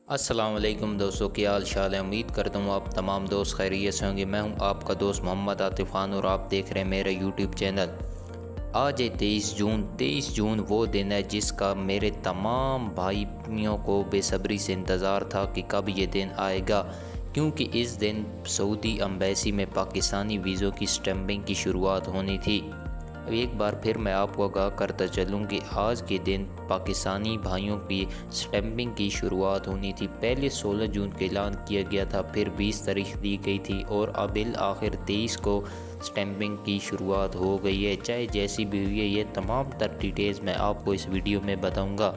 السلام علیکم دوستوں، کیا حال شال ہے؟ امید کرتا ہوں آپ تمام دوست خیریت سے ہوں گے۔ میں ہوں آپ کا دوست محمد عاطف خان اور آپ دیکھ رہے ہیں میرا یوٹیوب چینل۔ آج ہے 23 جون وہ دن ہے جس کا میرے تمام بھائیوں کو بے صبری سے انتظار تھا کہ کب یہ دن آئے گا، کیونکہ اس دن سعودی ایمبیسی میں پاکستانی ویزوں کی سٹیمپنگ کی شروعات ہونی تھی۔ اب ایک بار پھر میں آپ کو آگاہ کرتا چلوں کہ آج کے دن پاکستانی بھائیوں کی سٹیمپنگ کی شروعات ہونی تھی۔ پہلے 16 جون کا اعلان کیا گیا تھا، پھر 20 تاریخ دی گئی تھی اور اب بالآخر 23 کو سٹیمپنگ کی شروعات ہو گئی ہے۔ چاہے جیسی بھی ہوئی ہے، یہ تمام تر ڈیٹیلز میں آپ کو اس ویڈیو میں بتاؤں گا۔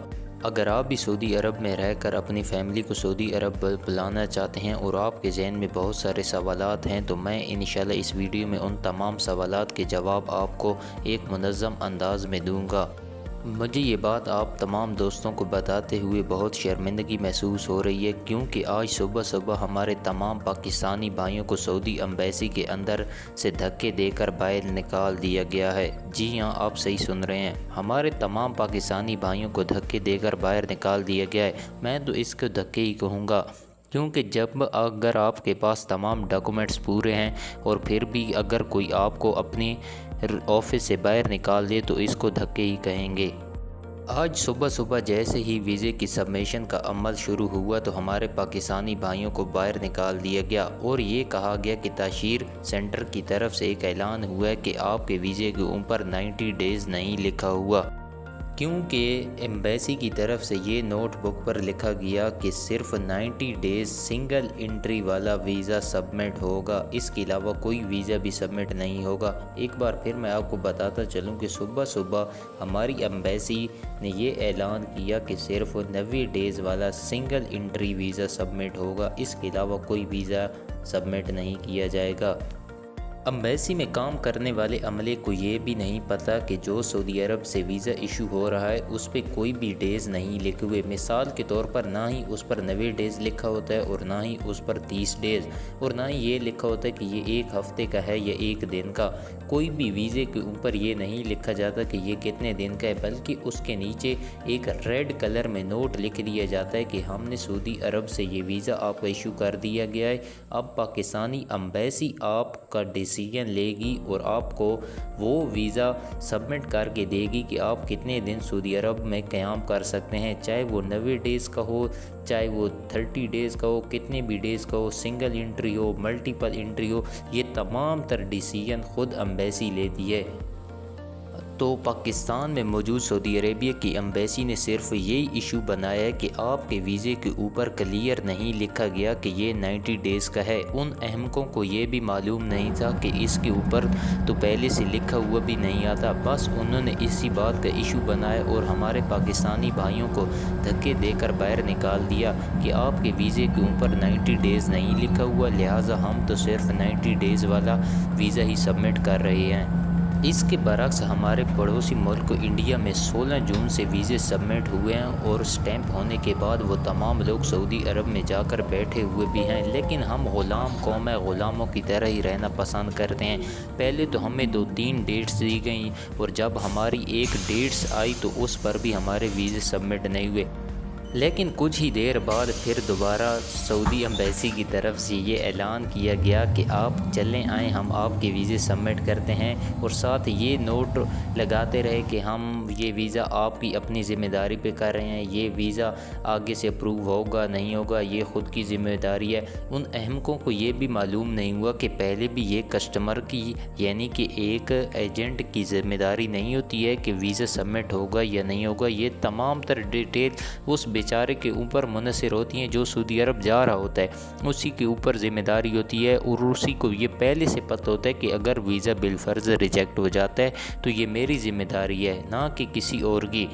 اگر آپ بھی سعودی عرب میں رہ کر اپنی فیملی کو سعودی عرب بلانا چاہتے ہیں اور آپ کے ذہن میں بہت سارے سوالات ہیں، تو میں انشاءاللہ اس ویڈیو میں ان تمام سوالات کے جواب آپ کو ایک منظم انداز میں دوں گا۔ مجھے یہ بات آپ تمام دوستوں کو بتاتے ہوئے بہت شرمندگی محسوس ہو رہی ہے، کیونکہ آج صبح ہمارے تمام پاکستانی بھائیوں کو سعودی ایمبیسی کے اندر سے دھکے دے کر باہر نکال دیا گیا ہے۔ جی ہاں، آپ صحیح سن رہے ہیں، ہمارے تمام پاکستانی بھائیوں کو دھکے دے کر باہر نکال دیا گیا ہے۔ میں تو اس کو دھکے ہی کہوں گا، کیونکہ اگر آپ کے پاس تمام ڈاکومنٹس پورے ہیں اور پھر بھی اگر کوئی آپ کو اپنی آفس سے باہر نکال دے تو اس کو دھکے ہی کہیں گے۔ آج صبح جیسے ہی ویزے کی سبمیشن کا عمل شروع ہوا تو ہمارے پاکستانی بھائیوں کو باہر نکال دیا گیا اور یہ کہا گیا کہ تاشیر سینٹر کی طرف سے ایک اعلان ہوا ہے کہ آپ کے ویزے کے اوپر 90 ڈیز نہیں لکھا ہوا، کیونکہ ایمبیسی کی طرف سے یہ نوٹ بک پر لکھا گیا کہ صرف 90 ڈیز سنگل انٹری والا ویزا سبمٹ ہوگا، اس کے علاوہ کوئی ویزا بھی سبمٹ نہیں ہوگا۔ ایک بار پھر میں آپ کو بتاتا چلوں کہ صبح ہماری ایمبیسی نے یہ اعلان کیا کہ صرف 90 ڈیز والا سنگل انٹری ویزا سبمٹ ہوگا، اس کے علاوہ کوئی ویزا سبمٹ نہیں کیا جائے گا۔ ایمبیسی میں کام کرنے والے عملے کو یہ بھی نہیں پتہ کہ جو سعودی عرب سے ویزا ایشو ہو رہا ہے اس پہ کوئی بھی ڈیز نہیں لکھے ہوئے۔ مثال کے طور پر نہ ہی اس پر 90 ڈیز لکھا ہوتا ہے اور نہ ہی اس پر 30 ڈیز، اور نہ ہی یہ لکھا ہوتا ہے کہ یہ ایک ہفتے کا ہے یا ایک دن کا۔ کوئی بھی ویزے کے اوپر یہ نہیں لکھا جاتا کہ یہ کتنے دن کا ہے، بلکہ اس کے نیچے ایک ریڈ کلر میں نوٹ لکھ دیا جاتا ہے کہ ہم نے سعودی عرب سے یہ ویزا آپ کو ایشو کر دیا گیا ہے، اب پاکستانی ایمبیسی آپ کا ڈیسیژن لے گی اور آپ کو وہ ویزا سبمٹ کر کے دے گی کہ آپ کتنے دن سعودی عرب میں قیام کر سکتے ہیں، چاہے وہ 90 ڈیز کا ہو، چاہے وہ 30 ڈیز کا ہو، کتنے بھی ڈیز کا ہو، سنگل انٹری ہو، ملٹیپل انٹری ہو، یہ تمام تر ڈیسیژن خود ایمبیسی لیتی ہے۔ تو پاکستان میں موجود سعودی عربیہ کی ایمبیسی نے صرف یہی ایشو بنایا ہے کہ آپ کے ویزے کے اوپر کلیئر نہیں لکھا گیا کہ یہ 90 ڈیز کا ہے۔ ان احمقوں کو یہ بھی معلوم نہیں تھا کہ اس کے اوپر تو پہلے سے لکھا ہوا بھی نہیں آتا، بس انہوں نے اسی بات کا ایشو بنایا اور ہمارے پاکستانی بھائیوں کو دھکے دے کر باہر نکال دیا کہ آپ کے ویزے کے اوپر 90 ڈیز نہیں لکھا ہوا، لہٰذا ہم تو صرف 90 ڈیز والا ویزا ہی سبمٹ کر رہے ہیں۔ اس کے برعکس ہمارے پڑوسی ملک انڈیا میں 16 جون سے ویزے سبمٹ ہوئے ہیں اور سٹیمپ ہونے کے بعد وہ تمام لوگ سعودی عرب میں جا کر بیٹھے ہوئے بھی ہیں، لیکن ہم غلام قوم ہے، غلاموں کی طرح ہی رہنا پسند کرتے ہیں۔ پہلے تو ہمیں 2-3 ڈیٹس دی گئیں اور جب ہماری ایک ڈیٹس آئی تو اس پر بھی ہمارے ویزے سبمٹ نہیں ہوئے، لیکن کچھ ہی دیر بعد پھر دوبارہ سعودی ایمبیسی کی طرف سے یہ اعلان کیا گیا کہ آپ چلیں آئیں، ہم آپ کے ویزے سبمٹ کرتے ہیں، اور ساتھ یہ نوٹ لگاتے رہے کہ ہم یہ ویزا آپ کی اپنی ذمہ داری پہ کر رہے ہیں، یہ ویزا آگے سے اپروو ہوگا نہیں ہوگا یہ خود کی ذمہ داری ہے۔ ان احمقوں کو یہ بھی معلوم نہیں ہوا کہ پہلے بھی یہ کسٹمر کی یعنی کہ ایک ایجنٹ کی ذمہ داری نہیں ہوتی ہے کہ ویزا سبمٹ ہوگا یا نہیں ہوگا، یہ تمام تر ڈیٹیل اس بیچارے کے اوپر منحصر ہوتی ہیں جو سعودی عرب جا رہا ہوتا ہے، اسی کے اوپر ذمہ داری ہوتی ہے، اور اسی کو یہ پہلے سے پتہ ہوتا ہے کہ اگر ویزا بالفرض ریجیکٹ ہو جاتا ہے تو یہ میری ذمہ داری ہے، نہ کہ کسی اور کی۔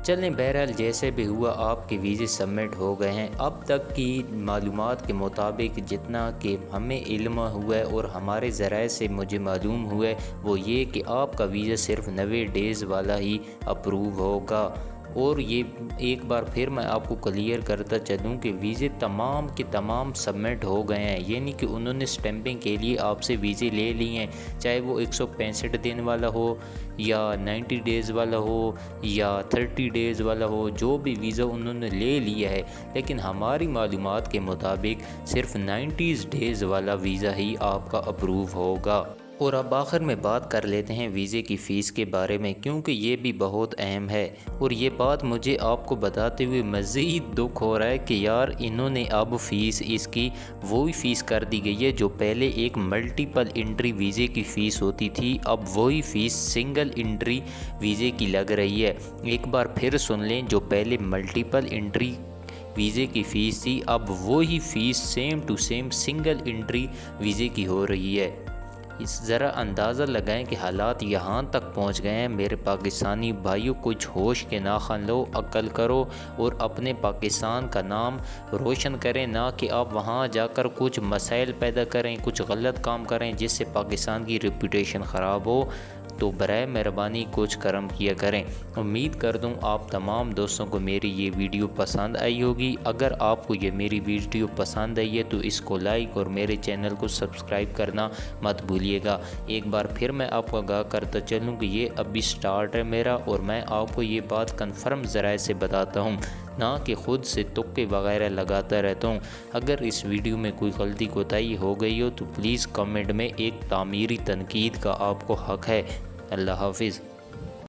چلیں بہرحال جیسے بھی ہوا آپ کے ویزے سبمٹ ہو گئے ہیں۔ اب تک کی معلومات کے مطابق جتنا کہ ہمیں علم ہوا ہے اور ہمارے ذرائع سے مجھے معلوم ہوا ہے وہ یہ کہ آپ کا ویزا صرف 90 ڈیز والا ہی اپروو ہوگا۔ اور یہ ایک بار پھر میں آپ کو کلیئر کرتا چلوں کہ ویزے تمام کے تمام سبمٹ ہو گئے ہیں، یعنی کہ انہوں نے سٹیمپنگ کے لیے آپ سے ویزے لے لی ہیں، چاہے وہ 165 دن والا ہو یا 90 ڈیز والا ہو یا 30 ڈیز والا ہو، جو بھی ویزا انہوں نے لے لیا ہے، لیکن ہماری معلومات کے مطابق صرف 90 ڈیز والا ویزا ہی آپ کا اپروو ہوگا۔ اور اب آخر میں بات کر لیتے ہیں ویزے کی فیس کے بارے میں، کیونکہ یہ بھی بہت اہم ہے، اور یہ بات مجھے آپ کو بتاتے ہوئے مزید دکھ ہو رہا ہے کہ یار انہوں نے اب فیس اس کی وہی فیس کر دی گئی ہے جو پہلے ایک ملٹیپل انٹری ویزے کی فیس ہوتی تھی، اب وہی فیس سنگل انٹری ویزے کی لگ رہی ہے۔ ایک بار پھر سن لیں، جو پہلے ملٹیپل انٹری ویزے کی فیس تھی، اب وہی fee same to same single entry ویزے کی ہو رہی ہے۔ ذرا اندازہ لگائیں کہ حالات یہاں تک پہنچ گئے ہیں۔ میرے پاکستانی بھائیوں، کچھ ہوش کے ناخن لو، عقل کرو اور اپنے پاکستان کا نام روشن کریں، نہ کہ آپ وہاں جا کر کچھ مسائل پیدا کریں، کچھ غلط کام کریں جس سے پاکستان کی ریپوٹیشن خراب ہو۔ تو برائے مہربانی کچھ کرم کیا کریں۔ امید کرتا ہوں آپ تمام دوستوں کو میری یہ ویڈیو پسند آئی ہوگی۔ اگر آپ کو یہ میری ویڈیو پسند آئی ہے تو اس کو لائک اور میرے چینل کو سبسکرائب کرنا مت بھولیے گا۔ ایک بار پھر میں آپ کو آگاہ کرتا چلوں کہ یہ ابھی سٹارٹ ہے میرا، اور میں آپ کو یہ بات کنفرم ذرائع سے بتاتا ہوں، نہ کہ خود سے تکے وغیرہ لگاتا رہتا ہوں۔ اگر اس ویڈیو میں کوئی غلطی کوتاہی ہو گئی ہو تو پلیز کمنٹ میں ایک تعمیری تنقید کا آپ کو حق ہے۔ اللہ حافظ۔